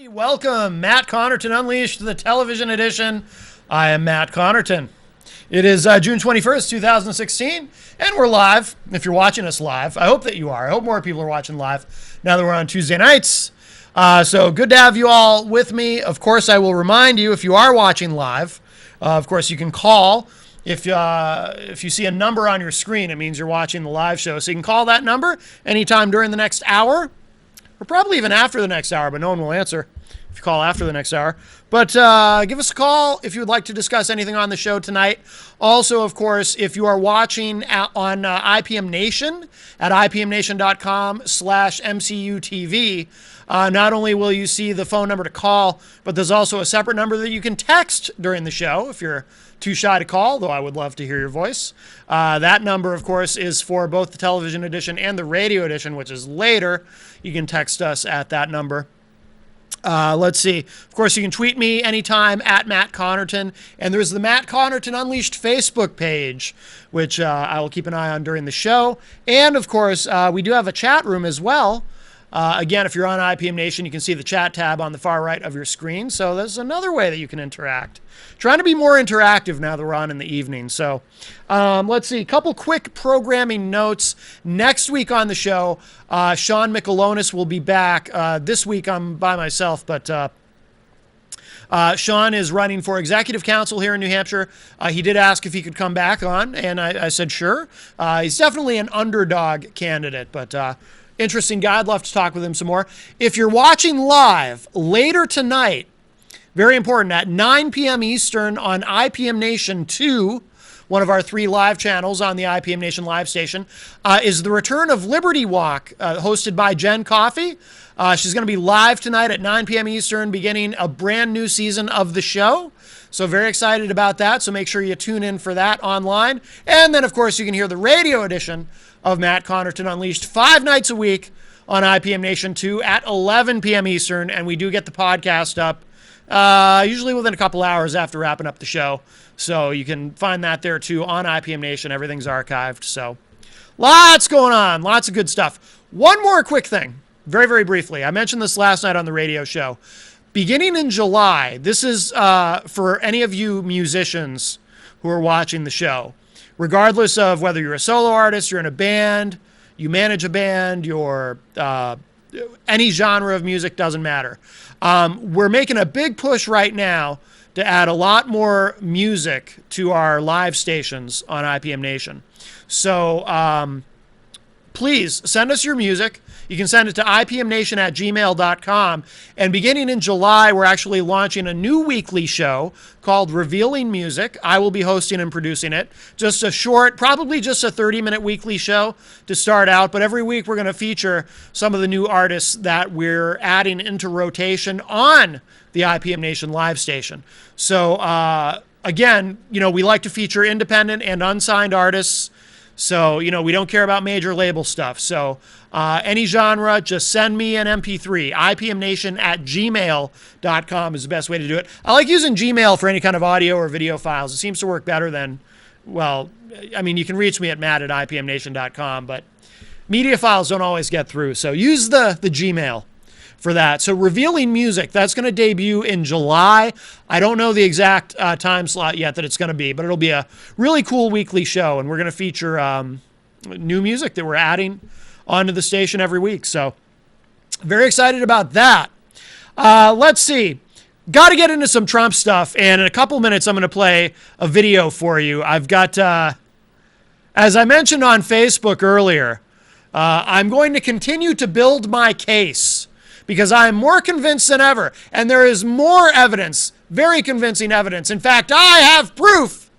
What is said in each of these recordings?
everybody. Welcome, Matt Connarton Unleashed, the television edition. I am Matt Connarton. It is June 21st, 2016, and we're live. If you're watching us live, I hope that you are. I hope more people are watching live now that we're on Tuesday nights. So good to have you all with me. Of course, I will remind you, if you are watching live, of course, you can call. If you see a number on your screen, it means you're watching the live show. So you can call that number anytime during the next hour, or probably even after the next hour, but no one will answer if you call after the next hour. But give us a call if you would like to discuss anything on the show tonight. Also, of course, if you are watching on IPM Nation at ipmnation.com/MCUTV, not only will you see the phone number to call, but there's also a separate number that you can text during the show if you're too shy to call, though I would love to hear your voice. That number, of course, is for both the television edition and the radio edition, which is later. You can text us at that number. Let's see. Of course, you can tweet me anytime at Matt Connarton. And there's the Matt Connarton Unleashed Facebook page, which I will keep an eye on during the show. And, of course, we do have a chat room as well. Again, if you're on IPM Nation, you can see the chat tab on the far right of your screen. So there's another way that you can interact. Trying to be more interactive now that we're on in the evening. So let's see. A couple quick programming notes. Next week on the show, Sean Michelonis will be back. This week I'm by myself, but Sean is running for executive council here in New Hampshire. He did ask if he could come back on, and I said sure. He's definitely an underdog candidate, but interesting guy. I'd love to talk with him some more. If you're watching live later tonight, very important, at 9 p.m. Eastern on IPM Nation 2, one of our 3 live channels on the IPM Nation live station, is the return of Liberty Walk, hosted by Jen Coffey. She's going to be live tonight at 9 p.m. Eastern, beginning a brand new season of the show. So very excited about that. So make sure you tune in for that online. And then, of course, you can hear the radio edition of Matt Connarton Unleashed 5 nights a week on IPM Nation 2 at 11 p.m. Eastern. And we do get the podcast up usually within a couple hours after wrapping up the show. So you can find that there too on IPM Nation. Everything's archived. So lots going on. Lots of good stuff. One more quick thing, very, very briefly. I mentioned this last night on the radio show. Beginning in July, this is for any of you musicians who are watching the show, regardless of whether you're a solo artist, you're in a band, you manage a band, you're any genre of music, doesn't matter. We're making a big push right now to add a lot more music to our live stations on IPM Nation. So please send us your music. You can send it to ipmnation@gmail.com. And beginning in July, we're actually launching a new weekly show called Revealing Music. I will be hosting and producing it. Just a short, probably just a 30-minute weekly show to start out. But every week we're going to feature some of the new artists that we're adding into rotation on the IPM Nation live station. So again, we like to feature independent and unsigned artists. So, we don't care about major label stuff. So any genre, just send me an MP3. ipmnation@gmail.com is the best way to do it. I like using Gmail for any kind of audio or video files. It seems to work better than, you can reach me at matt@ipmnation.com, but media files don't always get through. So use the Gmail for that. So Revealing Music, that's going to debut in July. I don't know the exact time slot yet that it's going to be, but it'll be a really cool weekly show, and we're going to feature new music that we're adding onto the station every week. So very excited about that. Let's see. Got to get into some Trump stuff, and in a couple minutes I'm going to play a video for you. I've got, as I mentioned on Facebook earlier, I'm going to continue to build my case, because I am more convinced than ever, and there is more evidence, very convincing evidence. In fact, I have proof.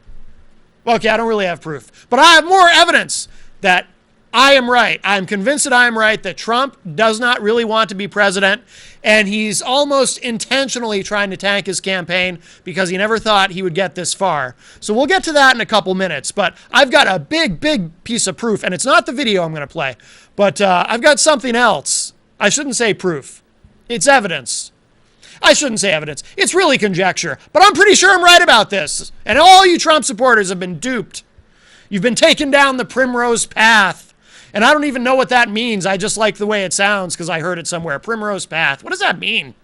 Okay, I don't really have proof, but I have more evidence that I am right. I'm convinced that I am right, that Trump does not really want to be president, and he's almost intentionally trying to tank his campaign because he never thought he would get this far. So we'll get to that in a couple minutes, but I've got a big, big piece of proof, and it's not the video I'm going to play, but I've got something else. I shouldn't say proof. It's evidence. I shouldn't say evidence. It's really conjecture. But I'm pretty sure I'm right about this. And all you Trump supporters have been duped. You've been taken down the primrose path. And I don't even know what that means. I just like the way it sounds because I heard it somewhere. Primrose path. What does that mean?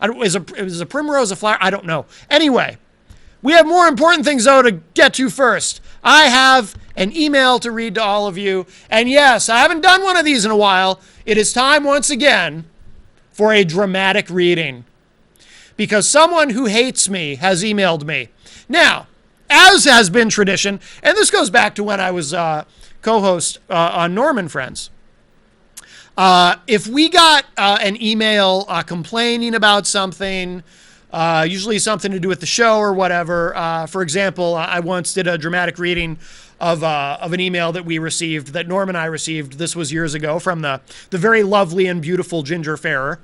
Is a primrose a flower? I don't know. Anyway, we have more important things, though, to get to first. I have an email to read to all of you. And yes, I haven't done one of these in a while. It is time once again for a dramatic reading, because someone who hates me has emailed me. Now, as has been tradition, and this goes back to when I was co-host on Norman Friends, if we got an email complaining about something, usually something to do with the show or whatever. For example, I once did a dramatic reading of an email that we received, that Norm and I received. This was years ago, from the very lovely and beautiful Ginger Farrer.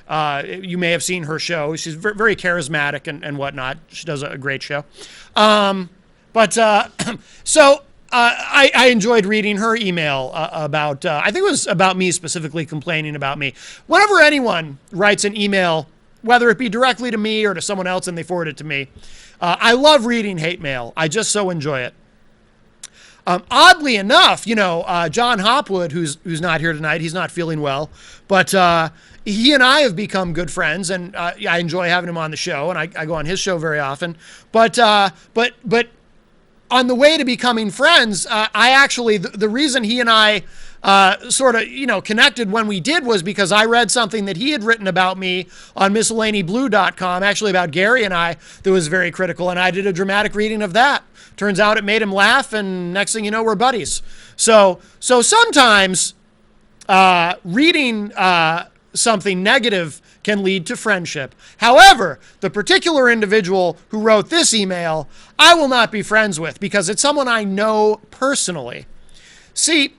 You may have seen her show. She's very charismatic and whatnot. She does a great show. So I enjoyed reading her email about, I think it was about me specifically, complaining about me. Whenever anyone writes an email, whether it be directly to me or to someone else and they forward it to me, I love reading hate mail. I just so enjoy it. Oddly enough, John Hopwood, who's not here tonight, he's not feeling well, but he and I have become good friends, and I enjoy having him on the show, and I go on his show very often. But on the way to becoming friends, I actually, the reason he and I sort of, connected when we did was because I read something that he had written about me on miscellanyblue.com, actually about Gary and I, that was very critical, and I did a dramatic reading of that. Turns out it made him laugh, and next thing you know, we're buddies. So sometimes reading something negative can lead to friendship. However, the particular individual who wrote this email, I will not be friends with, because it's someone I know personally. See,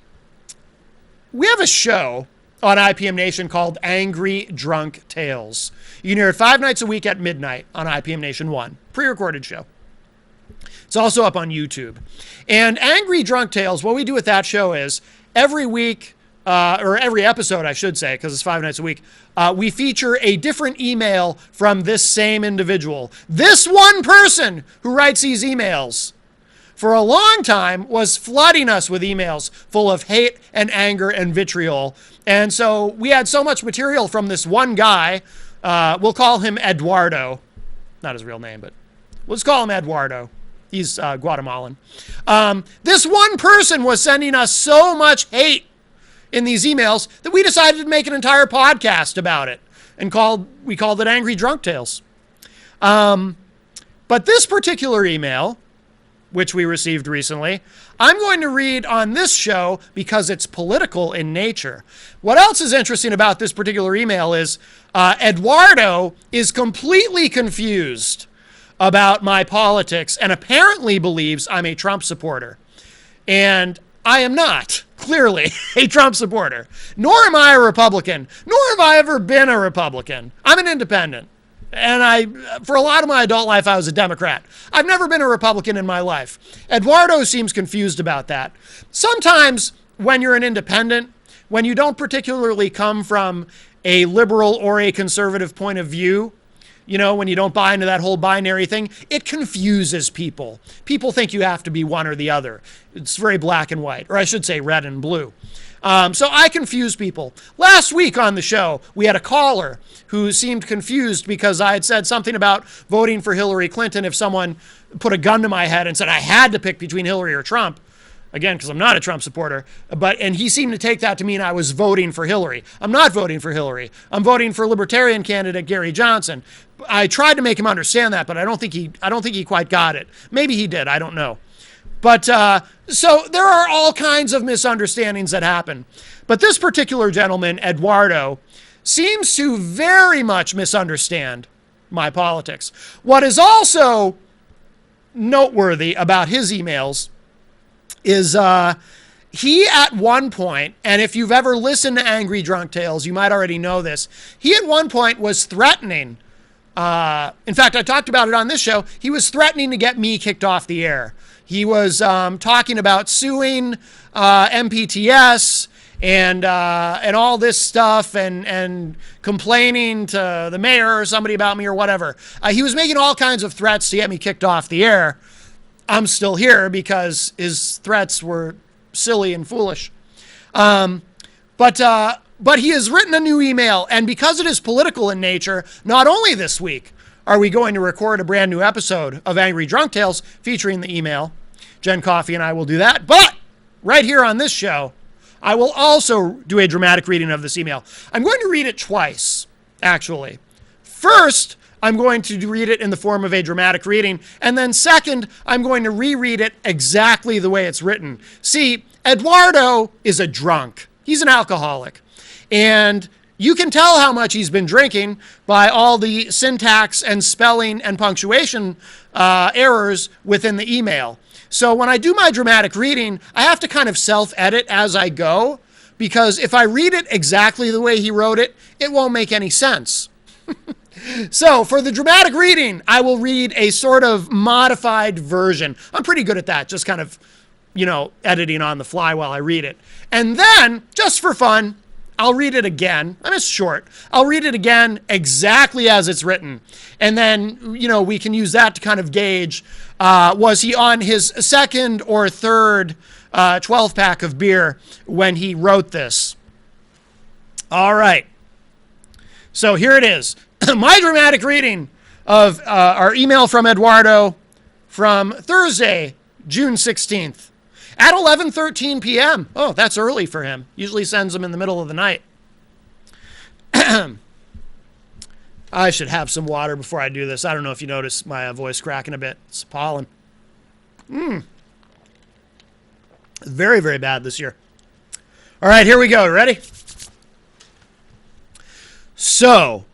we have a show on IPM Nation called Angry Drunk Tales. You can hear it 5 nights a week at midnight on IPM Nation 1, pre-recorded show. It's also up on YouTube. And Angry Drunk Tales, what we do with that show is every week, or every episode, I should say, because it's 5 nights a week, we feature a different email from this same individual. This one person who writes these emails, for a long time, was flooding us with emails full of hate and anger and vitriol. And so we had so much material from this one guy. We'll call him Eduardo. Not his real name, but let's call him Eduardo. He's Guatemalan. This one person was sending us so much hate in these emails that we decided to make an entire podcast about it, and we called it Angry Drunk Tales. But this particular email, which we received recently, I'm going to read on this show because it's political in nature. What else is interesting about this particular email is Eduardo is completely confused about my politics and apparently believes I'm a Trump supporter. And I am not, clearly, a Trump supporter. Nor am I a Republican. Nor have I ever been a Republican. I'm an independent. And for a lot of my adult life, I was a Democrat. I've never been a Republican in my life. Eduardo seems confused about that. Sometimes when you're an independent, when you don't particularly come from a liberal or a conservative point of view, when you don't buy into that whole binary thing, it confuses people. People think you have to be one or the other. It's very black and white, or I should say red and blue. So I confuse people. Last week on the show, we had a caller who seemed confused because I had said something about voting for Hillary Clinton if someone put a gun to my head and said I had to pick between Hillary or Trump. Again, because I'm not a Trump supporter, and he seemed to take that to mean I was voting for Hillary. I'm not voting for Hillary. I'm voting for Libertarian candidate Gary Johnson. I tried to make him understand that, but I don't think he quite got it. Maybe he did. I don't know. But so there are all kinds of misunderstandings that happen. But this particular gentleman, Eduardo, seems to very much misunderstand my politics. What is also noteworthy about his emails is he at one point, and if you've ever listened to Angry Drunk Tales, you might already know this, he at one point was threatening, in fact, I talked about it on this show, he was threatening to get me kicked off the air. He was talking about suing MPTS and all this stuff and complaining to the mayor or somebody about me or whatever. He was making all kinds of threats to get me kicked off the air. I'm still here because his threats were silly and foolish. But But he has written a new email, and because it is political in nature, not only this week are we going to record a brand new episode of Angry Drunk Tales featuring the email. Jen Coffey and I will do that. But right here on this show, I will also do a dramatic reading of this email. I'm going to read it twice, actually. First, I'm going to read it in the form of a dramatic reading. And then second, I'm going to reread it exactly the way it's written. See, Eduardo is a drunk. He's an alcoholic. And you can tell how much he's been drinking by all the syntax and spelling and punctuation errors within the email. So when I do my dramatic reading, I have to kind of self-edit as I go, because if I read it exactly the way he wrote it, it won't make any sense. So for the dramatic reading, I will read a sort of modified version. I'm pretty good at that, just kind of, editing on the fly while I read it. And then, just for fun, I'll read it again. And it's short. I'll read it again exactly as it's written. And then, we can use that to kind of gauge, was he on his second or third 12-pack of beer when he wrote this? All right. So here it is. My dramatic reading of our email from Eduardo from Thursday, June 16th at 11:13 p.m. Oh, that's early for him. Usually sends them in the middle of the night. I should have some water before I do this. I don't know if you notice my voice cracking a bit. It's pollen. Very, very bad this year. All right, here we go. Ready? So,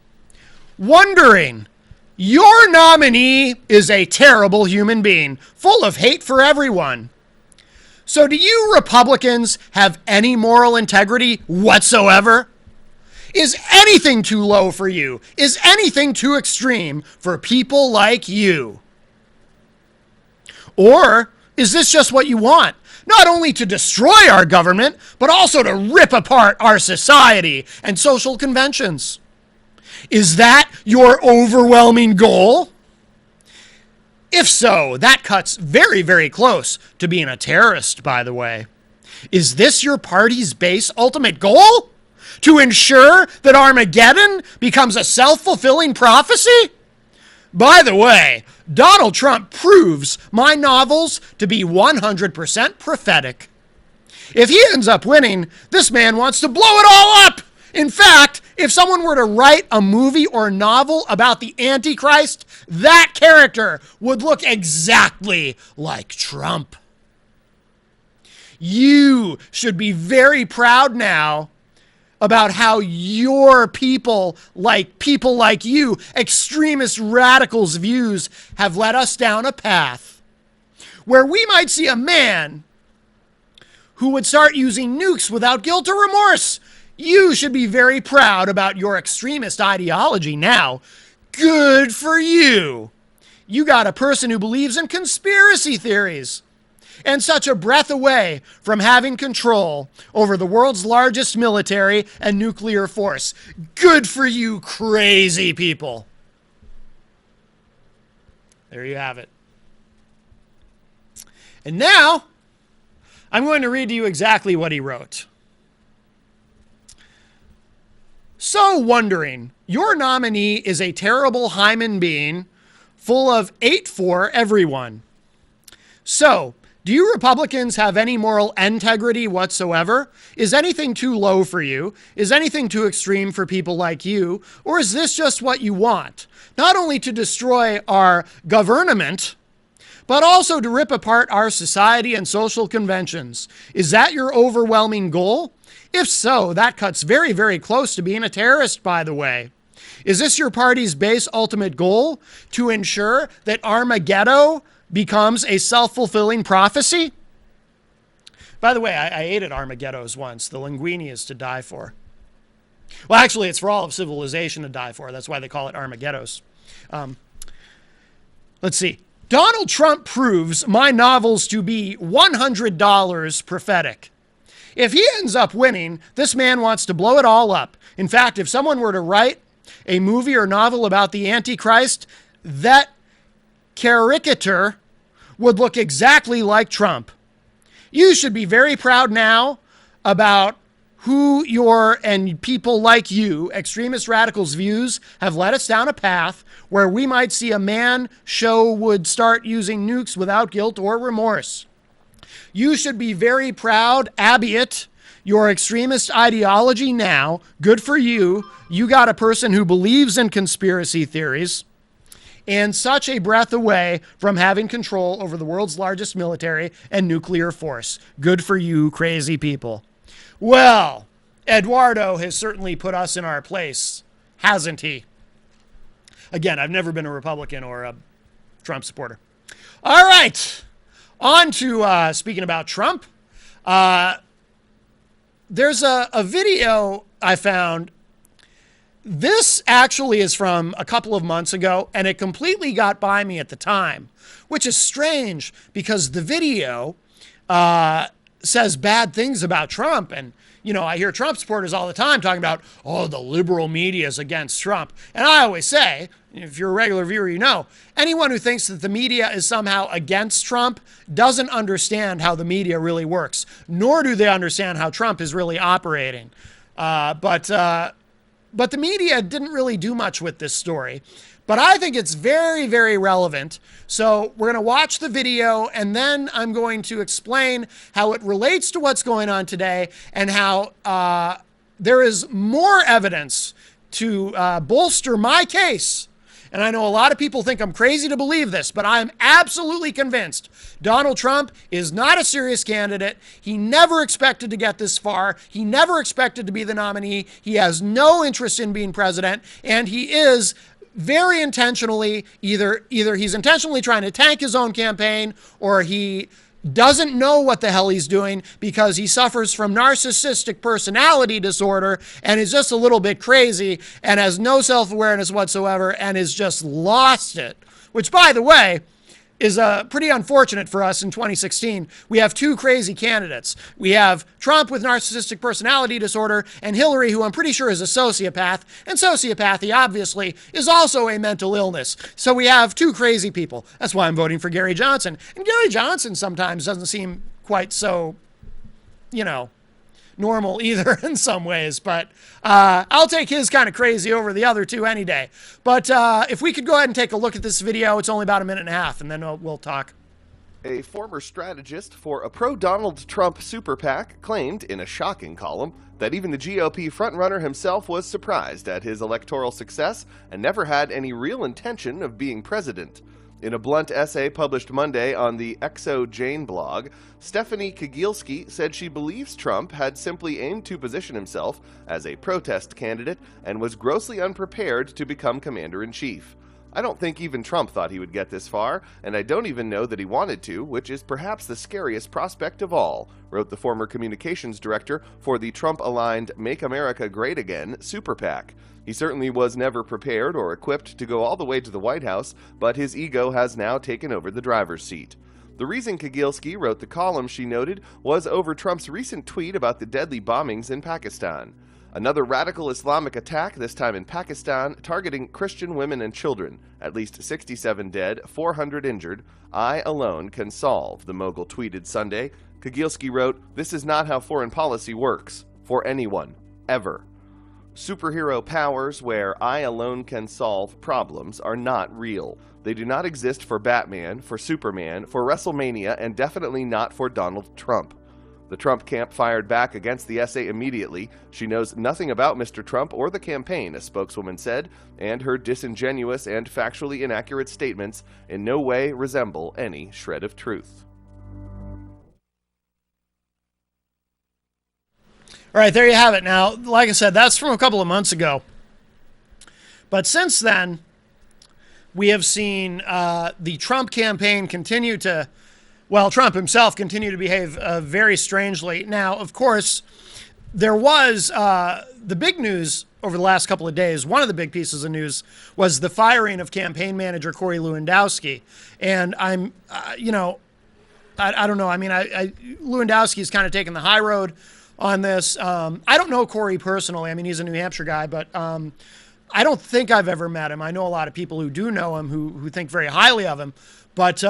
wondering, your nominee is a terrible human being, full of hate for everyone. So do you Republicans have any moral integrity whatsoever? Is anything too low for you? Is anything too extreme for people like you? Or is this just what you want? Not only to destroy our government, but also to rip apart our society and social conventions. Is that your overwhelming goal? If so, that cuts very, very close to being a terrorist, by the way. Is this your party's base ultimate goal? To ensure that Armageddon becomes a self-fulfilling prophecy? By the way, Donald Trump proves my novels to be 100% prophetic. If he ends up winning, this man wants to blow it all up. In fact, if someone were to write a movie or novel about the Antichrist, that character would look exactly like Trump. You should be very proud now about how your people like you, extremist radicals' views have led us down a path where we might see a man who would start using nukes without guilt or remorse. You should be very proud about your extremist ideology now. Good for you. You got a person who believes in conspiracy theories and such a breath away from having control over the world's largest military and nuclear force. Good for you, crazy people. There you have it. And now, I'm going to read to you exactly what he wrote. So wondering, your nominee is a terrible hymen being full of hate for everyone. So, do you Republicans have any moral integrity whatsoever? Is anything too low for you? Is anything too extreme for people like you? Or is this just what you want? Not only to destroy our government, but also to rip apart our society and social conventions. Is that your overwhelming goal? If so, that cuts very, very close to being a terrorist, by the way. Is this your party's base ultimate goal? To ensure that Armageddon becomes a self-fulfilling prophecy? By the way, I ate at Armageddon's once. The linguine is to die for. Well, actually, it's for all of civilization to die for. That's why they call it Armageddon's. Let's see. Donald Trump proves my novels to be $100 prophetic. If he ends up winning, this man wants to blow it all up. In fact, if someone were to write a movie or novel about the Antichrist, that caricature would look exactly like Trump. You should be very proud now about and people like you, extremist radicals' views have led us down a path where we might see a man show would start using nukes without guilt or remorse. You should be very proud, albeit your extremist ideology now. Good for you. You got a person who believes in conspiracy theories and such a breath away from having control over the world's largest military and nuclear force. Good for you, crazy people. Well, Eduardo has certainly put us in our place, hasn't he? Again, I've never been a Republican or a Trump supporter. All right. On to speaking about Trump. There's a video I found. This actually is from a couple of months ago, and it completely got by me at the time, which is strange because the video says bad things about Trump. And, you know, I hear Trump supporters all the time talking about, oh, the liberal media is against Trump. And I always say, if you're a regular viewer, you know, anyone who thinks that the media is somehow against Trump doesn't understand how the media really works, nor do they understand how Trump is really operating. But the media didn't really do much with this story. But I think it's very, very relevant. So we're going to watch the video, and then I'm going to explain how it relates to what's going on today and how there is more evidence to bolster my case. And I know a lot of people think I'm crazy to believe this, but I'm absolutely convinced Donald Trump is not a serious candidate. He never expected to get this far. He never expected to be the nominee. He has no interest in being president, and he is very intentionally, either he's intentionally trying to tank his own campaign, or he doesn't know what the hell he's doing because he suffers from narcissistic personality disorder and is just a little bit crazy and has no self-awareness whatsoever and has just lost it. Which, by the way, is pretty unfortunate for us in 2016. We have two crazy candidates. We have Trump with narcissistic personality disorder and Hillary, who I'm pretty sure is a sociopath. And sociopathy, obviously, is also a mental illness. So we have two crazy people. That's why I'm voting for Gary Johnson. And Gary Johnson sometimes doesn't seem quite so, you know, normal either in some ways, but I'll take his kind of crazy over the other two any day. But if we could go ahead and take a look at this video, it's only about a minute and a half, and then we'll talk. A former strategist for a pro-Donald Trump super PAC claimed in a shocking column that even the GOP frontrunner himself was surprised at his electoral success and never had any real intention of being president. In a blunt essay published Monday on the Exo Jane blog, Stephanie Kagielski said she believes Trump had simply aimed to position himself as a protest candidate and was grossly unprepared to become commander-in-chief. I don't think even Trump thought he would get this far, and I don't even know that he wanted to, which is perhaps the scariest prospect of all, wrote the former communications director for the Trump-aligned Make America Great Again super PAC. He certainly was never prepared or equipped to go all the way to the White House, but his ego has now taken over the driver's seat. The reason Kagielski wrote the column, she noted, was over Trump's recent tweet about the deadly bombings in Pakistan. Another radical Islamic attack, this time in Pakistan, targeting Christian women and children. At least 67 dead, 400 injured. I alone can solve, the mogul tweeted Sunday. Kagielski wrote, "This is not how foreign policy works. For anyone. Ever. Superhero powers where I alone can solve problems are not real. They do not exist for Batman, for Superman, for WrestleMania, and definitely not for Donald Trump." The Trump camp fired back against the essay immediately. She knows nothing about Mr. Trump or the campaign, a spokeswoman said, and her disingenuous and factually inaccurate statements in no way resemble any shred of truth. All right, there you have it. Now, like I said, that's from a couple of months ago. But since then, we have seen the Trump campaign continue to, well, Trump himself continue to behave very strangely. Now, of course, there was the big news over the last couple of days. One of the big pieces of news was the firing of campaign manager Corey Lewandowski. And I'm, you know, I don't know. I mean, Lewandowski's kind of taken the high road on this. I don't know Corey personally. I mean, he's a New Hampshire guy, but I don't think I've ever met him. I know a lot of people who do know him who think very highly of him. But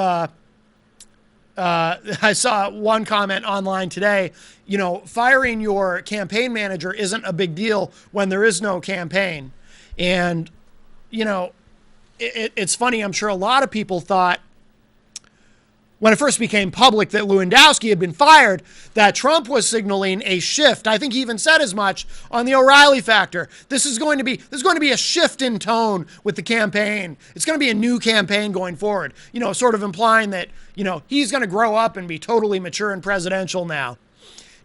I saw one comment online today, firing your campaign manager isn't a big deal when there is no campaign. And, it's funny. I'm sure a lot of people thought when it first became public that Lewandowski had been fired, that Trump was signaling a shift. I think he even said as much on the O'Reilly factor. This is going to be a shift in tone with the campaign. It's going to be a new campaign going forward. Sort of implying that, he's going to grow up and be totally mature and presidential now.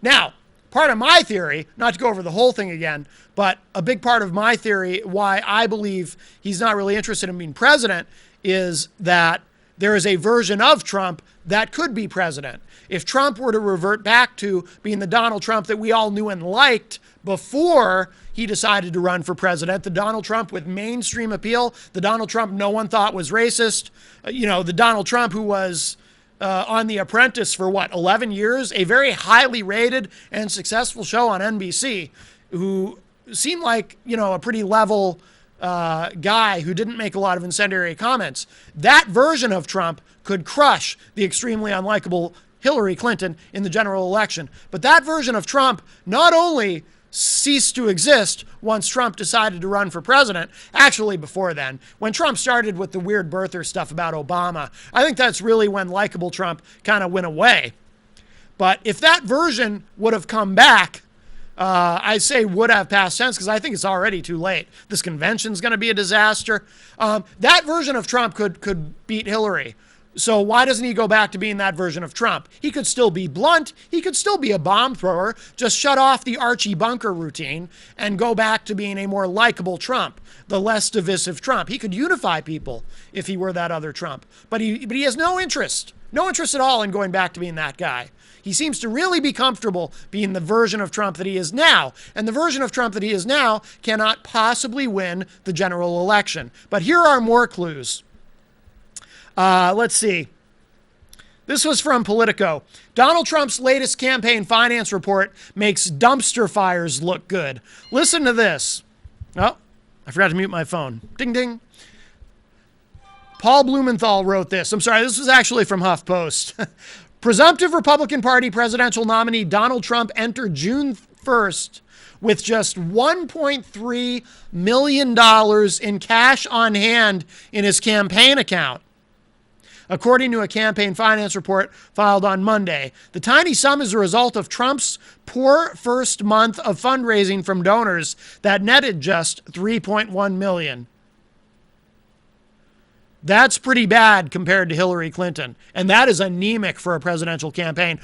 Now, part of my theory, not to go over the whole thing again, but a big part of my theory why I believe he's not really interested in being president is that there is a version of Trump that could be president. If Trump were to revert back to being the Donald Trump that we all knew and liked before he decided to run for president, the Donald Trump with mainstream appeal, the Donald Trump no one thought was racist, the Donald Trump who was on The Apprentice for 11 years, a very highly rated and successful show on NBC, who seemed like, a pretty level guy who didn't make a lot of incendiary comments. That version of Trump could crush the extremely unlikable Hillary Clinton in the general election. But that version of Trump not only ceased to exist once Trump decided to run for president, actually before then, when Trump started with the weird birther stuff about Obama, I think that's really when likable Trump kind of went away. But if that version would have come back, I say would have past tense because I think it's already too late. This convention's going to be a disaster. That version of Trump could beat Hillary. So why doesn't he go back to being that version of Trump? He could still be blunt. He could still be a bomb thrower. Just shut off the Archie Bunker routine and go back to being a more likable Trump, the less divisive Trump. He could unify people if he were that other Trump. But he has no interest at all in going back to being that guy. He seems to really be comfortable being the version of Trump that he is now. And the version of Trump that he is now cannot possibly win the general election. But here are more clues. Let's see. This was from Politico. Donald Trump's latest campaign finance report makes dumpster fires look good. Listen to this. Oh, I forgot to mute my phone. Ding, ding. Paul Blumenthal wrote this. I'm sorry, this was actually from HuffPost. Presumptive Republican Party presidential nominee Donald Trump entered June 1st with just $1.3 million in cash on hand in his campaign account, according to a campaign finance report filed on Monday. The tiny sum is a result of Trump's poor first month of fundraising from donors that netted just $3.1 million. That's pretty bad compared to Hillary Clinton. And that is anemic for a presidential campaign.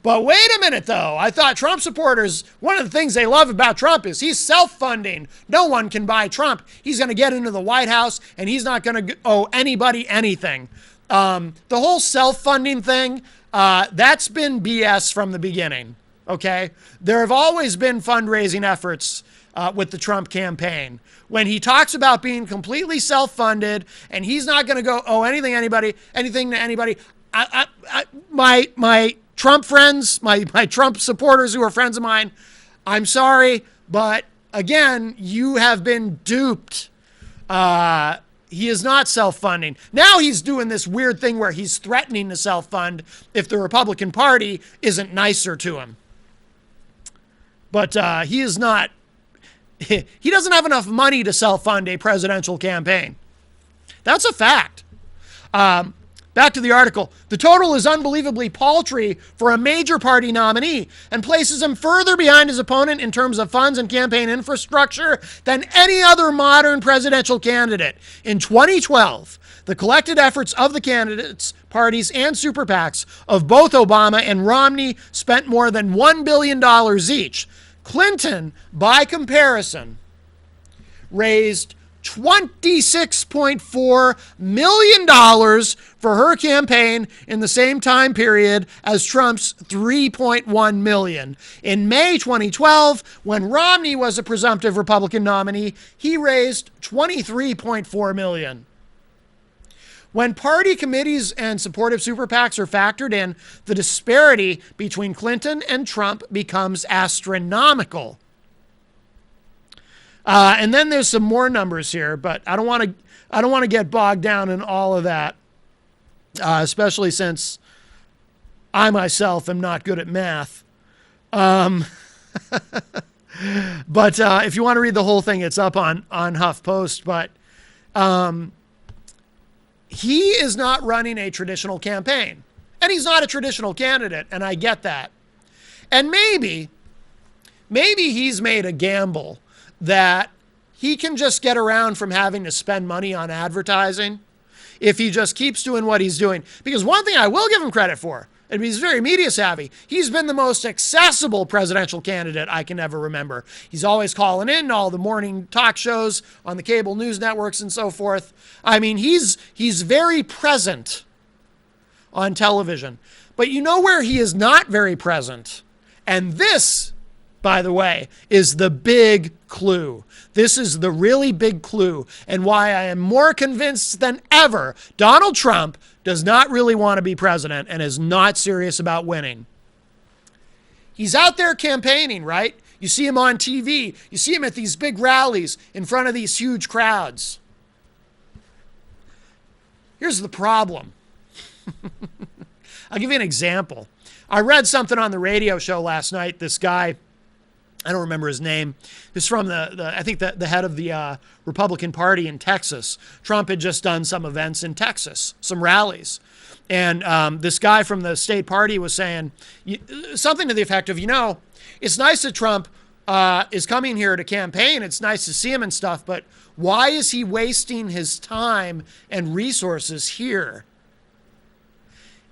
But wait a minute, though. I thought Trump supporters, one of the things they love about Trump is he's self-funding. No one can buy Trump. He's going to get into the White House, and he's not going to owe anybody anything. The whole self-funding thing, that's been BS from the beginning, okay? There have always been fundraising efforts with the Trump campaign. When he talks about being completely self-funded and he's not going to go owe anything to anybody, my Trump friends, my Trump supporters who are friends of mine, I'm sorry, but again, you have been duped. He is not self-funding. Now he's doing this weird thing where he's threatening to self-fund if the Republican Party isn't nicer to him. But he is not. He doesn't have enough money to self-fund a presidential campaign. That's a fact. Back to the article. The total is unbelievably paltry for a major party nominee and places him further behind his opponent in terms of funds and campaign infrastructure than any other modern presidential candidate. In 2012, the collected efforts of the candidates, parties, and super PACs of both Obama and Romney spent more than $1 billion each. Clinton, by comparison, raised $26.4 million for her campaign in the same time period as Trump's $3.1 million. In May 2012, when Romney was a presumptive Republican nominee, he raised $23.4 million. When party committees and supportive super PACs are factored in, the disparity between Clinton and Trump becomes astronomical. And then there's some more numbers here, but I don't want to get bogged down in all of that, especially since I myself am not good at math. But if you want to read the whole thing, it's up on HuffPost. But he is not running a traditional campaign. And he's not a traditional candidate, and I get that. And maybe he's made a gamble that he can just get around from having to spend money on advertising if he just keeps doing what he's doing. Because one thing I will give him credit for, and he's very media savvy, he's been the most accessible presidential candidate I can ever remember. He's always calling in all the morning talk shows on the cable news networks and so forth. I mean, he's very present on television. But you know where he is not very present? And this, by the way, is the big clue. This is the really big clue, and why I am more convinced than ever Donald Trump does not really want to be president and is not serious about winning. He's out there campaigning, right? You see him on TV. You see him at these big rallies in front of these huge crowds. Here's the problem. I'll give you an example. I read something on the radio show last night. This guy, I don't remember his name. He's from I think the head of the Republican Party in Texas. Trump had just done some events in Texas, some rallies. And this guy from the state party was saying something to the effect of, it's nice that Trump is coming here to campaign. It's nice to see him and stuff, but why is he wasting his time and resources here?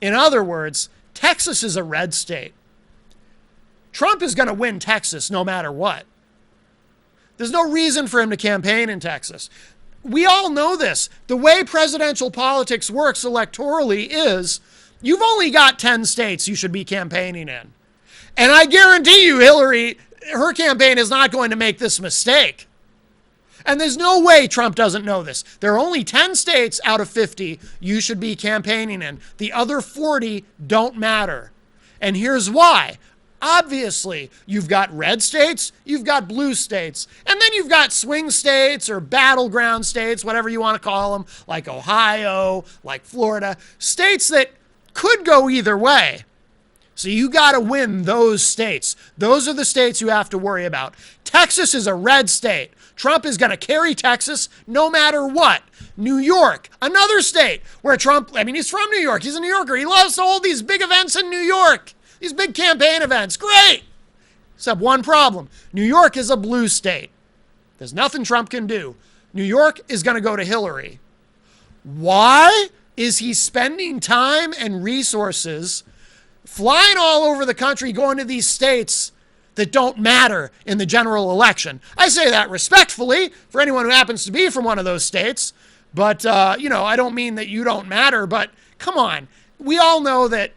In other words, Texas is a red state. Trump is going to win Texas no matter what. There's no reason for him to campaign in Texas. We all know this. The way presidential politics works electorally is you've only got 10 states you should be campaigning in. And I guarantee you, Hillary, her campaign is not going to make this mistake. And there's no way Trump doesn't know this. There are only 10 states out of 50 you should be campaigning in. The other 40 don't matter. And here's why. Obviously, you've got red states, you've got blue states, and then you've got swing states or battleground states, whatever you want to call them, like Ohio, like Florida, states that could go either way. So you got to win those states. Those are the states you have to worry about. Texas is a red state. Trump is going to carry Texas no matter what. New York, another state where Trump, he's from New York. He's a New Yorker. He loves to hold these big events in New York. These big campaign events, great. Except one problem. New York is a blue state. There's nothing Trump can do. New York is going to go to Hillary. Why is he spending time and resources flying all over the country, going to these states that don't matter in the general election? I say that respectfully for anyone who happens to be from one of those states. But, I don't mean that you don't matter, but come on. We all know that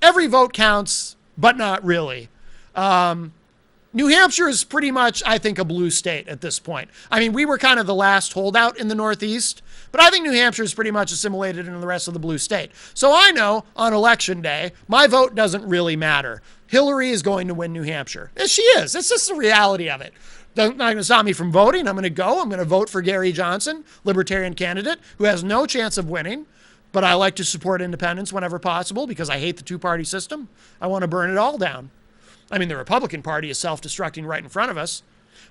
every vote counts, but not really. New Hampshire is pretty much, I think, a blue state at this point. We were kind of the last holdout in the Northeast, but I think New Hampshire is pretty much assimilated into the rest of the blue state. So I know on election day, my vote doesn't really matter. Hillary is going to win New Hampshire. Yes, she is. It's just the reality of it. Not going to stop me from voting. I'm going to go. I'm going to vote for Gary Johnson, Libertarian candidate, who has no chance of winning. But I like to support independence whenever possible because I hate the two-party system. I want to burn it all down. The Republican Party is self-destructing right in front of us.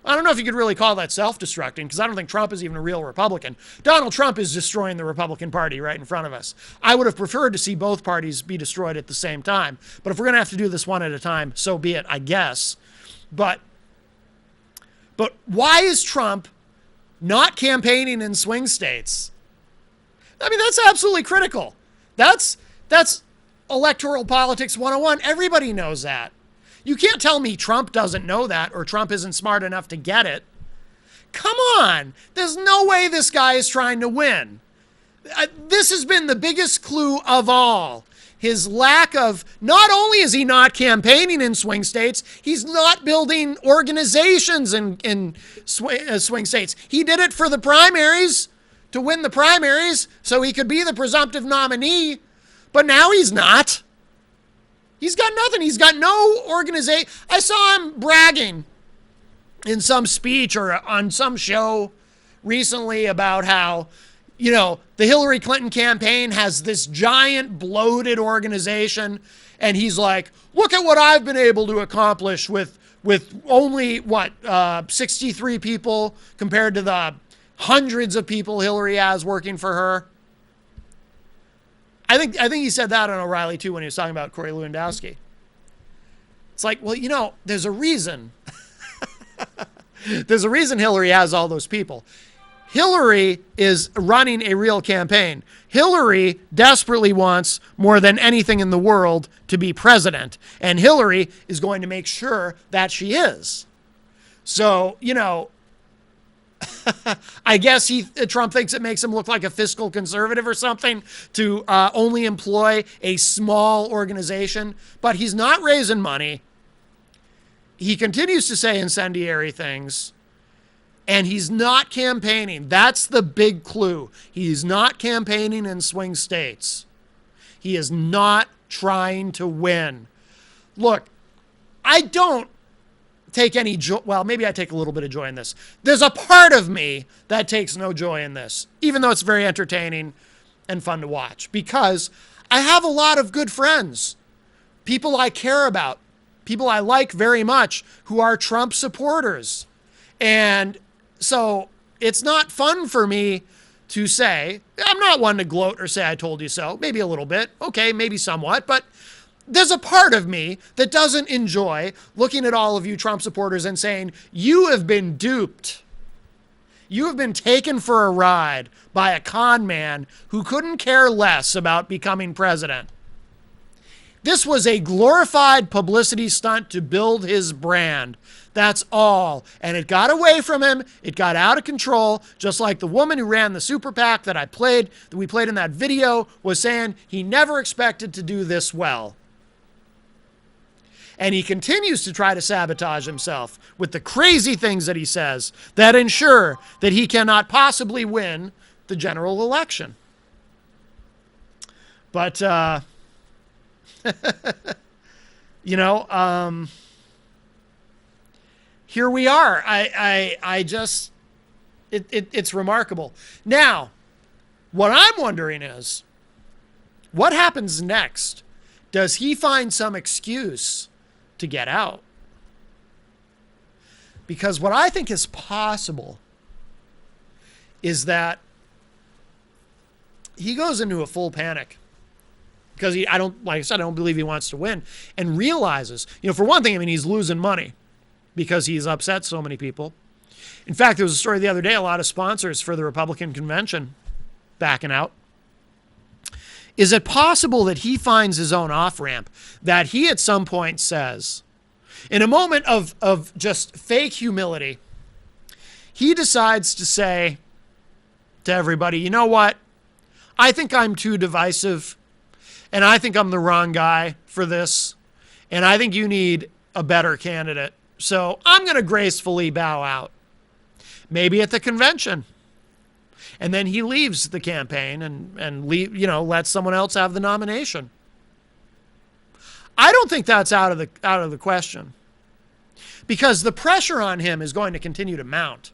I don't know if you could really call that self-destructing because I don't think Trump is even a real Republican. Donald Trump is destroying the Republican Party right in front of us. I would have preferred to see both parties be destroyed at the same time. But if we're going to have to do this one at a time, so be it, I guess. But why is Trump not campaigning in swing states? That's absolutely critical. That's electoral politics 101. Everybody knows that. You can't tell me Trump doesn't know that or Trump isn't smart enough to get it. Come on. There's no way this guy is trying to win. This has been the biggest clue of all. His lack of, not only is he not campaigning in swing states, he's not building organizations in swing states. He did it for the primaries, to win the primaries so he could be the presumptive nominee, but now he's not. He's got nothing. He's got no organization. I saw him bragging in some speech or on some show recently about how you know, the Hillary Clinton campaign has this giant bloated organization, and he's like, look at what I've been able to accomplish with only 63 people compared to the hundreds of people Hillary has working for her. I think he said that on O'Reilly too when he was talking about Corey Lewandowski. It's like, well, you know, there's a reason. There's a reason Hillary has all those people. Hillary is running a real campaign. Hillary desperately wants, more than anything in the world, to be president. And Hillary is going to make sure that she is. So, you know, I guess Trump thinks it makes him look like a fiscal conservative or something to only employ a small organization. But he's not raising money. He continues to say incendiary things. And he's not campaigning. That's the big clue. He's not campaigning in swing states. He is not trying to win. Look, I don't take any joy. Well, maybe I take a little bit of joy in this. There's a part of me that takes no joy in this, even though it's very entertaining and fun to watch, because I have a lot of good friends, people I care about, people I like very much who are Trump supporters. And so it's not fun for me to say, I'm not one to gloat or say I told you so. Maybe a little bit. Okay, maybe somewhat. But there's a part of me that doesn't enjoy looking at all of you Trump supporters and saying, you have been duped. You have been taken for a ride by a con man who couldn't care less about becoming president. This was a glorified publicity stunt to build his brand. That's all. And it got away from him. It got out of control, just like the woman who ran the super PAC that we played in that video was saying he never expected to do this well. And he continues to try to sabotage himself with the crazy things that he says that ensure that he cannot possibly win the general election. But, you know, here we are. I just, it's remarkable. Now, what I'm wondering is, what happens next? Does he find some excuse to get out? Because what I think is possible is that he goes into a full panic. Because like I said, I don't believe he wants to win, and realizes, you know, for one thing, I mean, he's losing money because he's upset so many people. In fact, there was a story the other day, a lot of sponsors for the Republican convention backing out. Is it possible that he finds his own off-ramp, that he at some point says, in a moment of just fake humility, he decides to say to everybody, you know what? I think I'm too divisive, and I think I'm the wrong guy for this, and I think you need a better candidate. So I'm going to gracefully bow out. Maybe at the convention. And then he leaves the campaign and lets someone else have the nomination. I don't think that's out of the question. Because the pressure on him is going to continue to mount.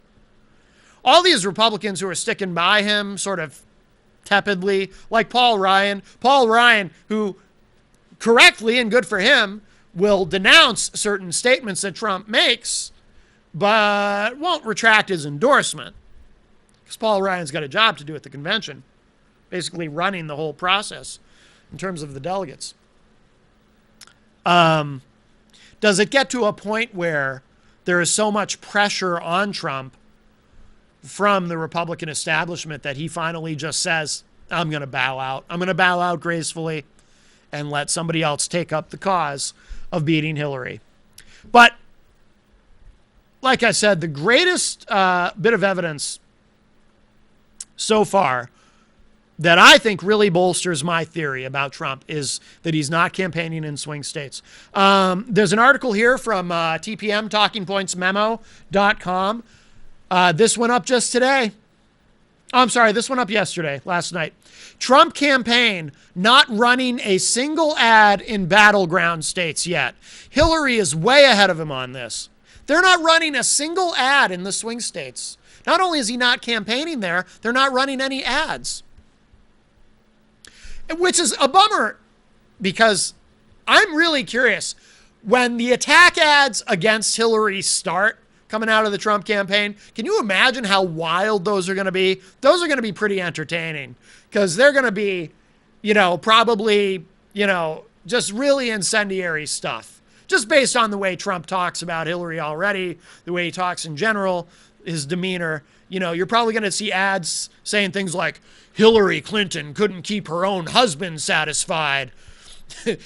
All these Republicans who are sticking by him sort of tepidly, like Paul Ryan, who correctly and good for him will denounce certain statements that Trump makes, but won't retract his endorsement. Because Paul Ryan's got a job to do at the convention, basically running the whole process in terms of the delegates. Does it get to a point where there is so much pressure on Trump from the Republican establishment that he finally just says, I'm going to bow out. I'm going to bow out gracefully and let somebody else take up the cause of beating Hillary. But like I said, the greatest bit of evidence so far that I think really bolsters my theory about Trump is that he's not campaigning in swing states. There's an article here from TPM, TalkingPointsMemo.com. This went up just today. I'm sorry, this went up yesterday, last night. Trump campaign not running a single ad in battleground states yet. Hillary is way ahead of him on this. They're not running a single ad in the swing states. Not only is he not campaigning there, they're not running any ads, which is a bummer because I'm really curious. When the attack ads against Hillary start coming out of the Trump campaign, can you imagine how wild those are going to be? Those are going to be pretty entertaining because they're going to be, probably, just really incendiary stuff. Just based on the way Trump talks about Hillary already, the way he talks in general, his demeanor, you're probably going to see ads saying things like, Hillary Clinton couldn't keep her own husband satisfied.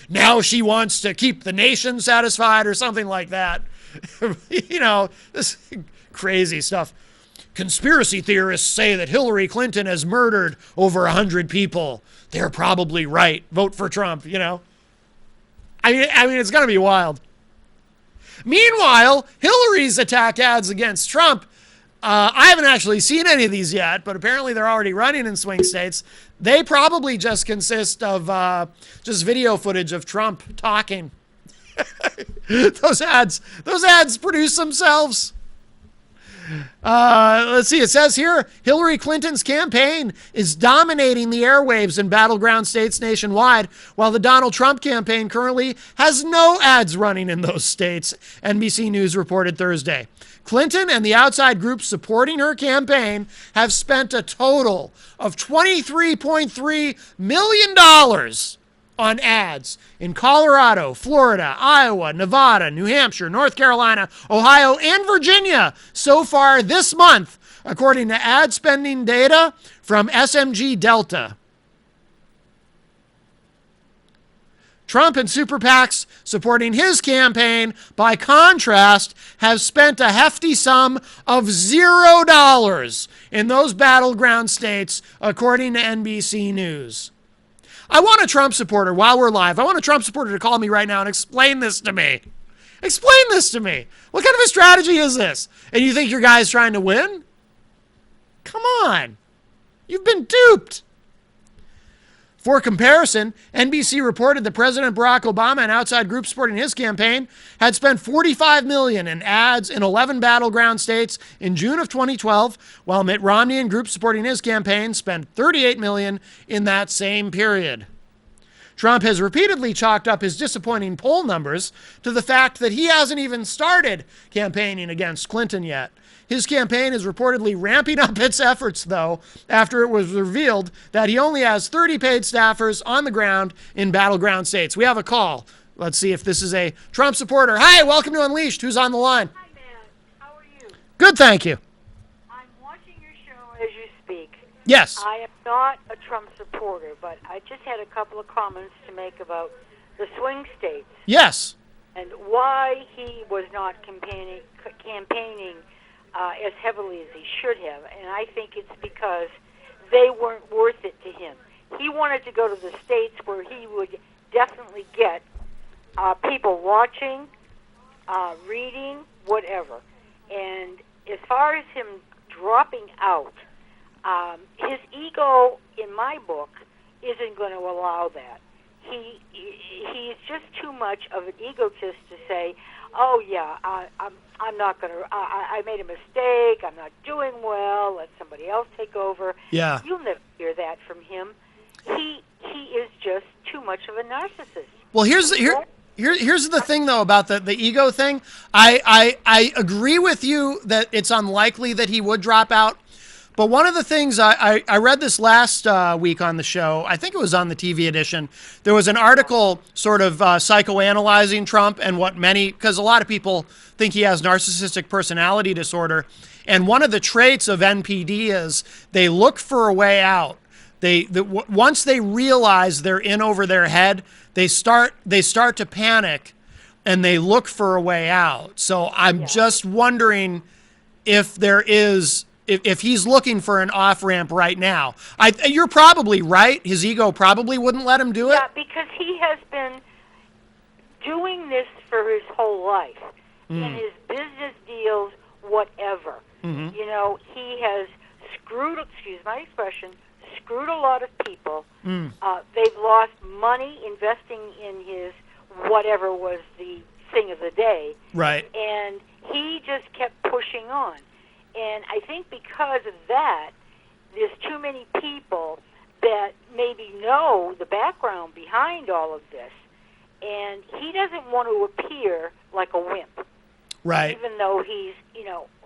Now she wants to keep the nation satisfied or something like that. This crazy stuff. Conspiracy theorists say that Hillary Clinton has murdered over 100 people. They're probably right. Vote for Trump, I mean, it's going to be wild. Meanwhile, Hillary's attack ads against Trump, I haven't actually seen any of these yet, but apparently they're already running in swing states. They probably just consist of just video footage of Trump talking. Those ads produce themselves. Let's see. It says here, Hillary Clinton's campaign is dominating the airwaves in battleground states nationwide, while the Donald Trump campaign currently has no ads running in those states, NBC News reported Thursday. Clinton and the outside groups supporting her campaign have spent a total of $23.3 million on ads in Colorado, Florida, Iowa, Nevada, New Hampshire, North Carolina, Ohio, and Virginia so far this month, according to ad spending data from SMG Delta. Trump and super PACs supporting his campaign, by contrast, have spent a hefty sum of $0 in those battleground states, according to NBC News. I want a Trump supporter, while we're live, I want a Trump supporter to call me right now and explain this to me. Explain this to me. What kind of a strategy is this? And you think your guy's trying to win? Come on. You've been duped. For comparison, NBC reported that President Barack Obama and outside groups supporting his campaign had spent $45 million in ads in 11 battleground states in June of 2012, while Mitt Romney and groups supporting his campaign spent $38 million in that same period. Trump has repeatedly chalked up his disappointing poll numbers to the fact that he hasn't even started campaigning against Clinton yet. His campaign is reportedly ramping up its efforts, though, after it was revealed that he only has 30 paid staffers on the ground in battleground states. We have a call. Let's see if this is a Trump supporter. Hi, welcome to Unleashed. Who's on the line? Hi, man. How are you? Good, thank you. I'm watching your show as you speak. Yes. I am not a Trump supporter, but I just had a couple of comments to make about the swing states. Yes. And why he was not campaigning as heavily as he should have. And I think it's because they weren't worth it to him. He wanted to go to the states where he would definitely get people watching, reading, whatever. And as far as him dropping out, his ego, in my book, isn't going to allow that. He's just too much of an egotist to say, oh, yeah, I'm not going to, I made a mistake, I'm not doing well, let somebody else take over. Yeah. You'll never hear that from him. He is just too much of a narcissist. Well, here's the thing, though, about the ego thing. I agree with you that it's unlikely that he would drop out. But one of the things I read this last week on the show, I think it was on the TV edition, there was an article sort of psychoanalyzing Trump and what because a lot of people think he has narcissistic personality disorder. And one of the traits of NPD is they look for a way out. Once they realize they're in over their head, they start to panic and they look for a way out. So I'm just wondering if there is... If he's looking for an off-ramp right now. You're probably right. His ego probably wouldn't let him do it. Yeah, because he has been doing this for his whole life. In his business deals, whatever. Mm-hmm. You know, he has screwed, excuse my expression, screwed a lot of people. They've lost money investing in his whatever was the thing of the day. Right. And he just kept pushing on. And I think because of that, there's too many people that maybe know the background behind all of this, and he doesn't want to appear like a wimp. Right. Even though he's,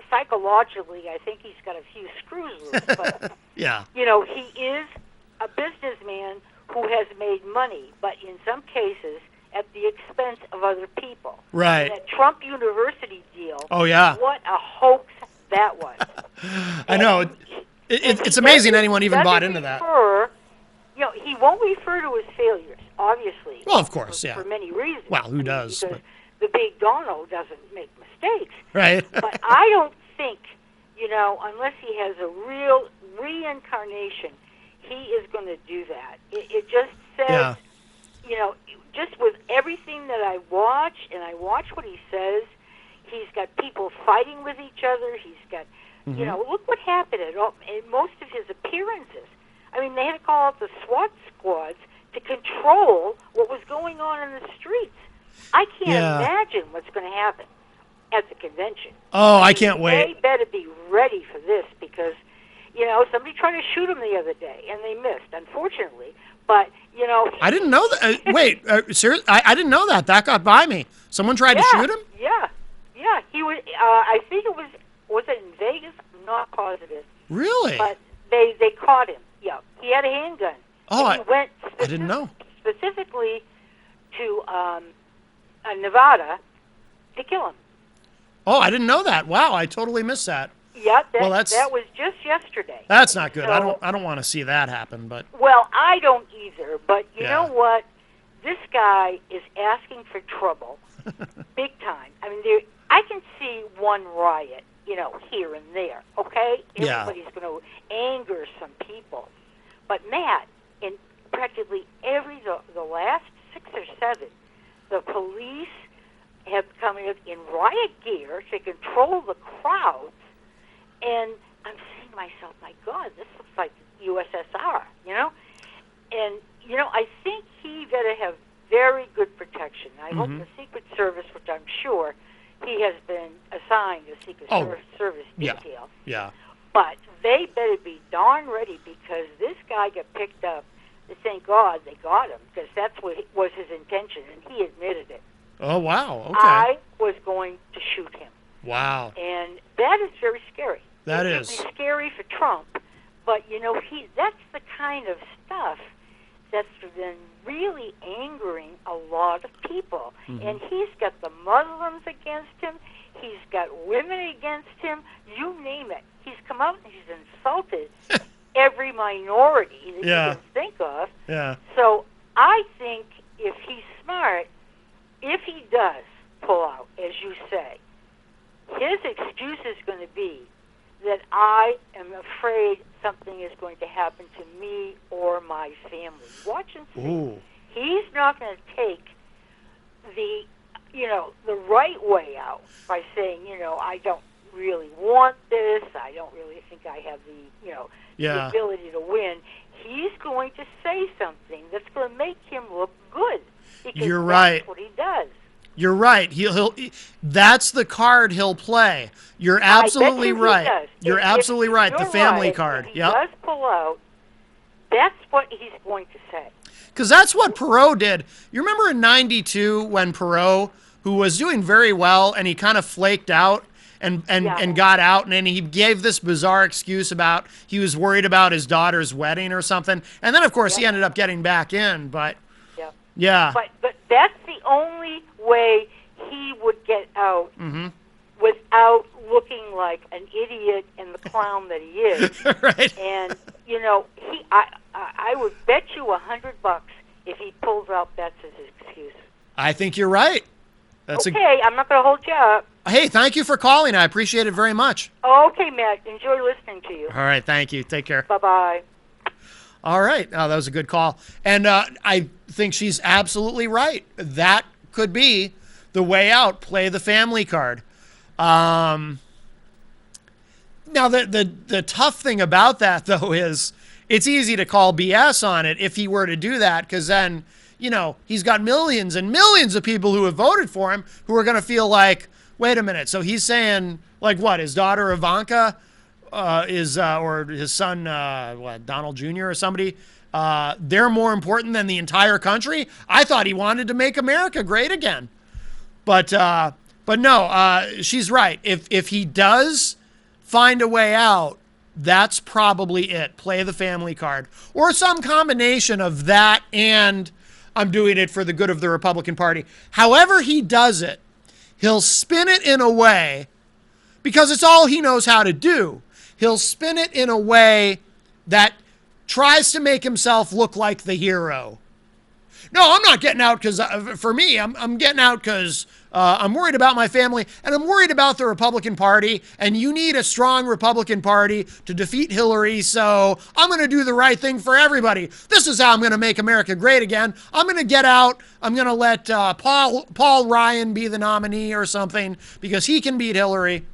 psychologically, I think he's got a few screws loose. But, Yeah. he is a businessman who has made money, but in some cases at the expense of other people. Right. And that Trump University deal, Oh, yeah. what a hoax that was. I know. It's amazing anyone even bought into that. He won't refer to his failures, obviously. Well, of course, yeah. For many reasons. Well, who does? Because the big Donald doesn't make mistakes. Right. But I don't think, unless he has a real reincarnation, he is going to do that. It just says, just with everything that I watch, and I watch what he says, he's got people fighting with each other. He's got, look what happened in most of his appearances. I mean, they had to call out the SWAT squads to control what was going on in the streets. I can't imagine what's going to happen at the convention. Oh, I can't wait. They better be ready for this because, somebody tried to shoot him the other day, and they missed, unfortunately. But, I didn't know that. Wait, seriously? I didn't know that. That got by me. Someone tried to shoot him? Yeah. He was, I think it was it in Vegas? I'm not positive. Really? But they caught him. Yeah. He had a handgun. Oh, he went I didn't know. Specifically to Nevada to kill him. Oh, I didn't know that. Wow, I totally missed that. Yeah, that was just yesterday. That's not good. So, I don't want to see that happen, but well, I don't either, but you know what? This guy is asking for trouble big time. I mean, I can see one riot, here and there, okay? Everybody's going to anger some people. But Matt, in practically the last 6 or 7, the police have come in riot gear to control the crowds. And I'm saying to myself, my God, this looks like the USSR, And, I think he better have very good protection. I hope the Secret Service, which I'm sure he has been assigned a Secret Service detail. Yeah. But they better be darn ready because this guy got picked up. Thank God they got him because that's what was his intention, and he admitted it. Oh, wow. Okay. I was going to shoot him. Wow. And that is very scary. That is scary for Trump, but that's the kind of stuff that's been really angering a lot of people. And he's got the Muslims against him. He's got women against him. You name it. He's come out and he's insulted every minority that you can think of. Yeah. So I think if he's smart, if he does pull out, as you say, his excuse is going to be that I am afraid something is going to happen to me or my family. Watch and see. Ooh. He's not going to take the right way out by saying, I don't really want this. I don't really think I have the ability to win. He's going to say something that's going to make him look good. Because You're right. That's what he does. You're right. He'll that's the card he'll play. You're absolutely right. You're absolutely right. The family card. If he does pull out, that's what he's going to say. Because that's what Perot did. You remember in '92 when Perot, who was doing very well, and he kind of flaked out and got out, and then he gave this bizarre excuse about he was worried about his daughter's wedding or something, and then of course he ended up getting back in. But but that's the only way he would get out without looking like an idiot and the clown that he is. Right. And I would bet you $100 if he pulls out that's his excuse. I think you're right. That's okay. I'm not going to hold you up. Hey, thank you for calling. I appreciate it very much. Okay, Matt. Enjoy listening to you. All right. Thank you. Take care. Bye-bye. All right. Oh, that was a good call. And I think she's absolutely right. That could be the way out. Play the family card. Now, the tough thing about that, though, is it's easy to call BS on it if he were to do that, because then, he's got millions and millions of people who have voted for him who are going to feel like, wait a minute. So he's saying, like, what? His daughter Ivanka or his son, Donald Jr. or somebody, they're more important than the entire country? I thought he wanted to make America great again. But no, she's right. If he does find a way out, that's probably it. Play the family card. Or some combination of that and I'm doing it for the good of the Republican Party. However he does it, he'll spin it in a way, because it's all he knows how to do. He'll spin it in a way that tries to make himself look like the hero. No, I'm not getting out because, for me, I'm getting out because I'm worried about my family and I'm worried about the Republican Party, and you need a strong Republican Party to defeat Hillary, so I'm going to do the right thing for everybody. This is how I'm going to make America great again. I'm going to get out. I'm going to let Paul Ryan be the nominee or something because he can beat Hillary,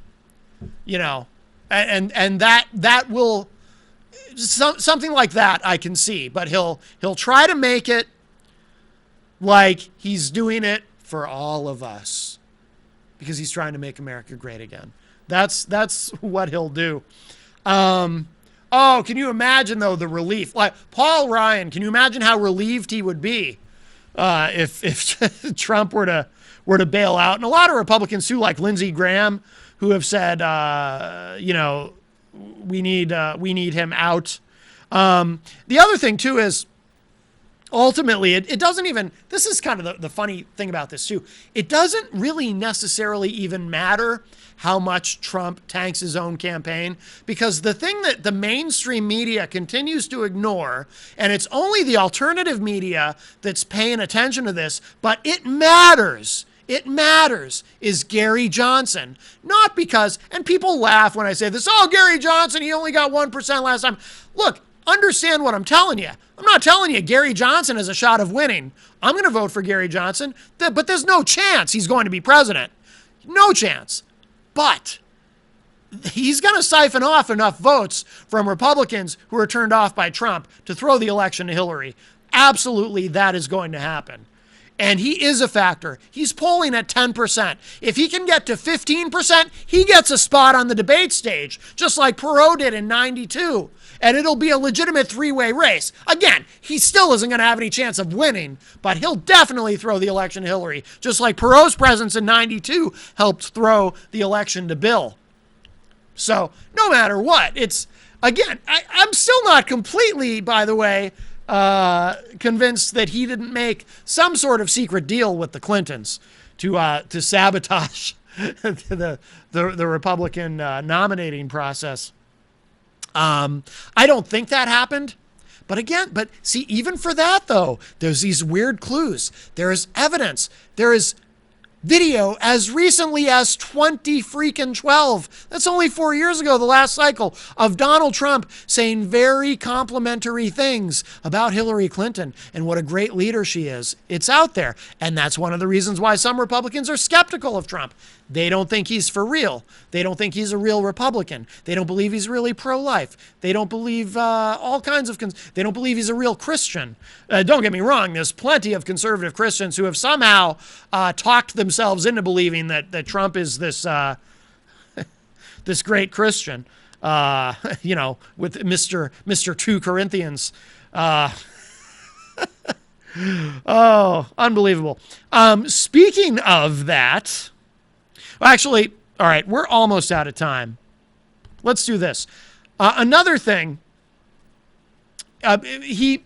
you know, and that will, something like that I can see, but he'll try to make it like he's doing it for all of us because he's trying to make America great again. That's what he'll do. Can you imagine, though, the relief? Like Paul Ryan, can you imagine how relieved he would be if Trump were to bail out? And a lot of Republicans too, like Lindsey Graham, who have said, we need him out. The other thing too is, ultimately, it doesn't even, this is kind of the funny thing about this too. It doesn't really necessarily even matter how much Trump tanks his own campaign, because the thing that the mainstream media continues to ignore, and it's only the alternative media that's paying attention to this, but it matters, is Gary Johnson. Not because, and people laugh when I say this, oh, Gary Johnson, he only got 1% last time. Look, understand what I'm telling you. I'm not telling you Gary Johnson has a shot of winning. I'm going to vote for Gary Johnson, but there's no chance he's going to be president. No chance. But he's going to siphon off enough votes from Republicans who are turned off by Trump to throw the election to Hillary. Absolutely, that is going to happen. And he is a factor. He's polling at 10%. If he can get to 15%, he gets a spot on the debate stage, just like Perot did in 92. And it'll be a legitimate three-way race. Again, he still isn't going to have any chance of winning, but he'll definitely throw the election to Hillary, just like Perot's presence in 92 helped throw the election to Bill. So no matter what, it's, again, I'm still not completely, by the way, convinced that he didn't make some sort of secret deal with the Clintons to sabotage the Republican nominating process. I don't think that happened. But see, even for that, though, there's these weird clues. There is evidence. There is video as recently as 2012. That's only 4 years ago, the last cycle, of Donald Trump saying very complimentary things about Hillary Clinton and what a great leader she is. It's out there. And that's one of the reasons why some Republicans are skeptical of Trump. They don't think he's for real. They don't think he's a real Republican. They don't believe he's really pro-life. They don't believe all kinds of, they don't believe he's a real Christian. Don't get me wrong, there's plenty of conservative Christians who have somehow talked themselves into believing that Trump is this, this great Christian, with Mr. 2 Corinthians. Oh, unbelievable. Speaking of that, actually, all right, we're almost out of time. Let's do this. Another thing, the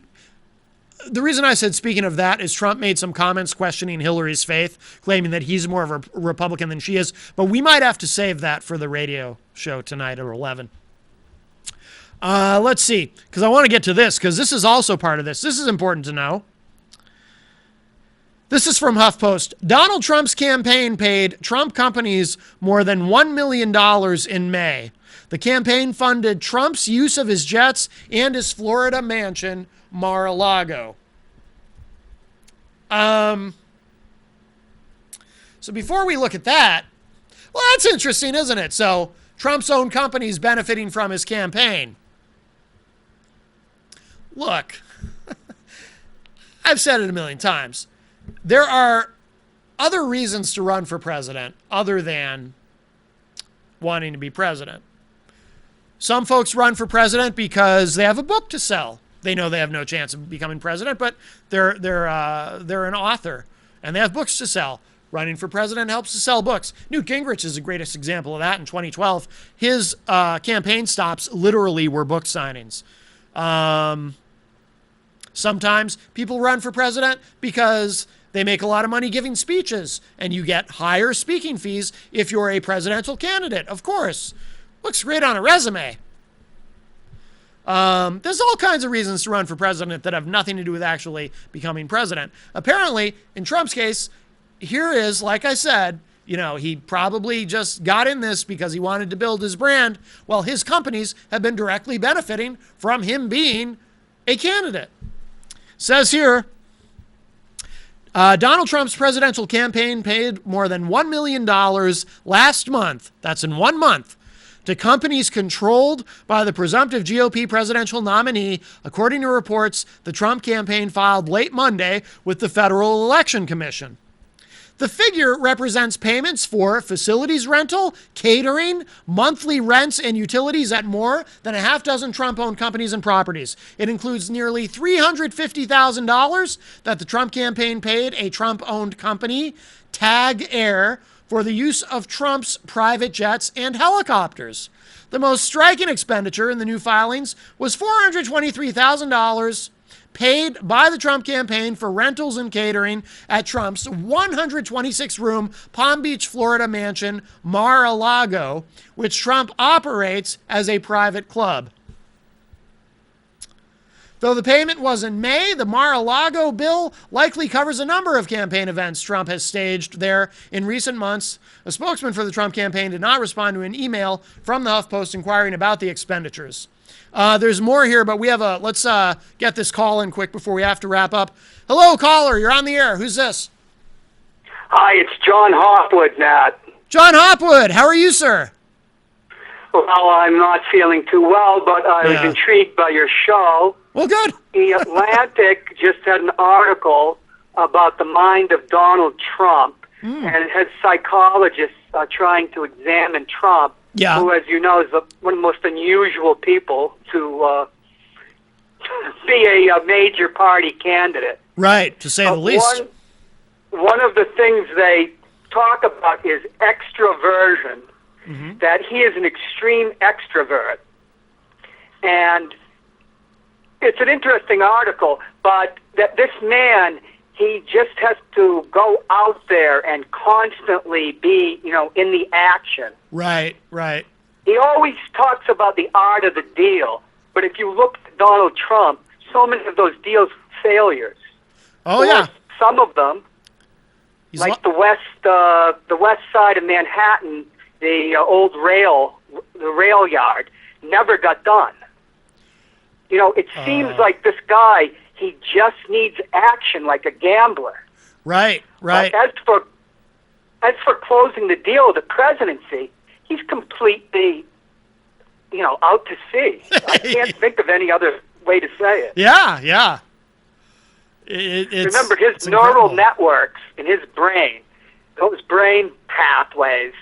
reason I said speaking of that is Trump made some comments questioning Hillary's faith, claiming that he's more of a Republican than she is, but we might have to save that for the radio show tonight at 11. Let's see, because I want to get to this, because this is also part of this. This is important to know. This is from HuffPost. Donald Trump's campaign paid Trump companies more than $1 million in May. The campaign funded Trump's use of his jets and his Florida mansion, Mar-a-Lago. So before we look at that, well, that's interesting, isn't it? So Trump's own company is benefiting from his campaign. Look, I've said it a million times. There are other reasons to run for president other than wanting to be president. Some folks run for president because they have a book to sell. They know they have no chance of becoming president, but they're an author and they have books to sell. Running for president helps to sell books. Newt Gingrich is the greatest example of that in 2012. His campaign stops literally were book signings. Sometimes people run for president because they make a lot of money giving speeches, and you get higher speaking fees if you're a presidential candidate, of course. Looks great on a resume. There's all kinds of reasons to run for president that have nothing to do with actually becoming president. Apparently, in Trump's case, here is, like I said, he probably just got in this because he wanted to build his brand. Well, his companies have been directly benefiting from him being a candidate. Says here, Donald Trump's presidential campaign paid more than $1 million last month. That's in 1 month. To companies controlled by the presumptive GOP presidential nominee, according to reports the Trump campaign filed late Monday with the Federal Election Commission. The figure represents payments for facilities rental, catering, monthly rents, and utilities at more than a half dozen Trump-owned companies and properties. It includes nearly $350,000 that the Trump campaign paid a Trump-owned company, Tag Air, for the use of Trump's private jets and helicopters. The most striking expenditure in the new filings was $423,000 paid by the Trump campaign for rentals and catering at Trump's 126-room Palm Beach, Florida mansion, Mar-a-Lago, which Trump operates as a private club. Though the payment was in May, the Mar-a-Lago bill likely covers a number of campaign events Trump has staged there in recent months. A spokesman for the Trump campaign did not respond to an email from the HuffPost inquiring about the expenditures. There's more here, but let's get this call in quick before we have to wrap up. Hello, caller. You're on the air. Who's this? Hi, it's John Hopwood, Matt. John Hopwood. How are you, sir? Well, I'm not feeling too well, but I was intrigued by your show. Well, good. The Atlantic just had an article about the mind of Donald Trump, and it has psychologists trying to examine Trump, who, as you know, is one of the most unusual people to be a major party candidate. Right, to say the least. One of the things they talk about is extroversion, that he is an extreme extrovert. And it's an interesting article, but that this man, he just has to go out there and constantly be, in the action. Right, right. He always talks about the art of the deal, but if you look at Donald Trump, so many of those deals failures. Oh, yeah. Some of them, the west side of Manhattan, the old rail yard, never got done. It seems like this guy, he just needs action like a gambler. Right, right. As for closing the deal with the presidency, he's completely, out to sea. I can't think of any other way to say it. Yeah, yeah. Remember, his neural networks in his brain, those brain pathways,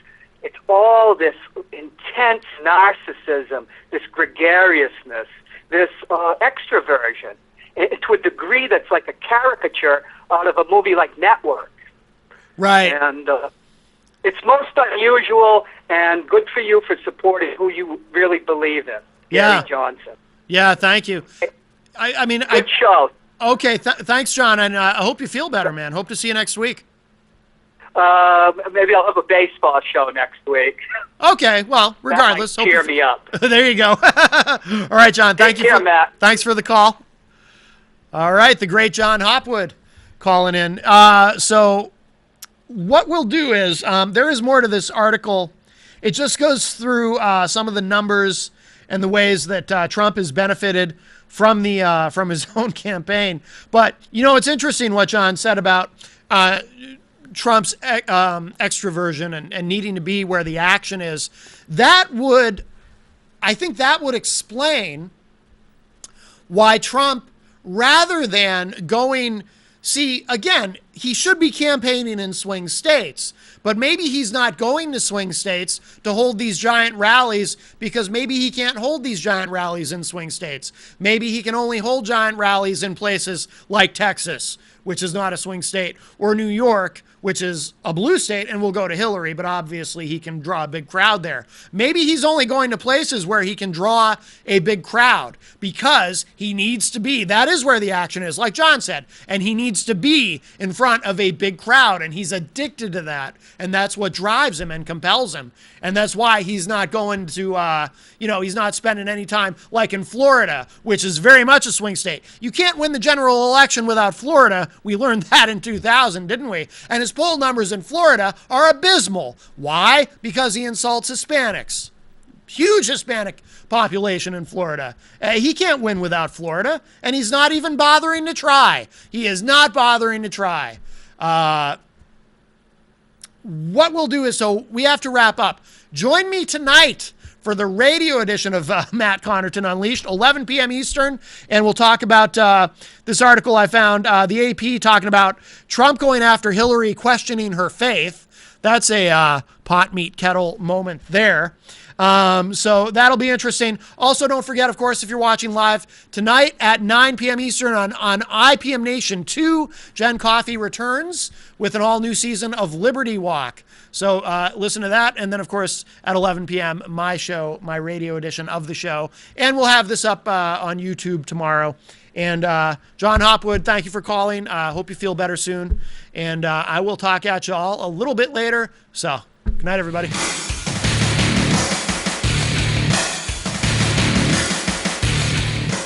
it's all this intense narcissism, this gregariousness, this extroversion, to a degree that's like a caricature out of a movie like Network. Right. And it's most unusual, and good for you for supporting who you really believe in, Gary Johnson. Yeah, thank you. Good show. Okay, thanks, John, and I hope you feel better, man. Hope to see you next week. Maybe I'll have a baseball show next week. Okay, well, regardless. That might cheer me up. There you go. All right, John, Take care, Matt. Thanks for the call. All right, the great John Hopwood calling in. So what we'll do is there is more to this article. It just goes through some of the numbers and the ways that Trump has benefited from his own campaign. But, it's interesting what John said about Trump's extroversion and needing to be where the action is. I think that would explain why Trump, rather than going, again, he should be campaigning in swing states, but maybe he's not going to swing states to hold these giant rallies because maybe he can't hold these giant rallies in swing states. Maybe he can only hold giant rallies in places like Texas, which is not a swing state, or New York, which is a blue state and will go to Hillary, but obviously he can draw a big crowd there. Maybe he's only going to places where he can draw a big crowd because he needs to be. That is where the action is, like John said, and he needs to be in front of a big crowd, and he's addicted to that, and that's what drives him and compels him. And that's why he's not going to, he's not spending any time like in Florida, which is very much a swing state. You can't win the general election without Florida. We learned that in 2000, didn't we? And his poll numbers in Florida are abysmal. Why? Because he insults Hispanics. Huge Hispanic population in Florida. He can't win without Florida, and he's not even bothering to try. He is not bothering to try. What we'll do is, so we have to wrap up. Join me tonight for the radio edition of Matt Connarton Unleashed, 11 p.m. Eastern, and we'll talk about this article I found, the AP talking about Trump going after Hillary, questioning her faith. That's a pot meat kettle moment there. So that'll be interesting. Also, don't forget, of course, if you're watching live tonight at 9 p.m. Eastern on IPM Nation 2, Jen Coffey returns with an all-new season of Liberty Walk. So listen to that. And then, of course, at 11 p.m., my show, my radio edition of the show. And we'll have this up on YouTube tomorrow. And John Hopwood, thank you for calling. Hope you feel better soon. And I will talk at you all a little bit later. So good night, everybody.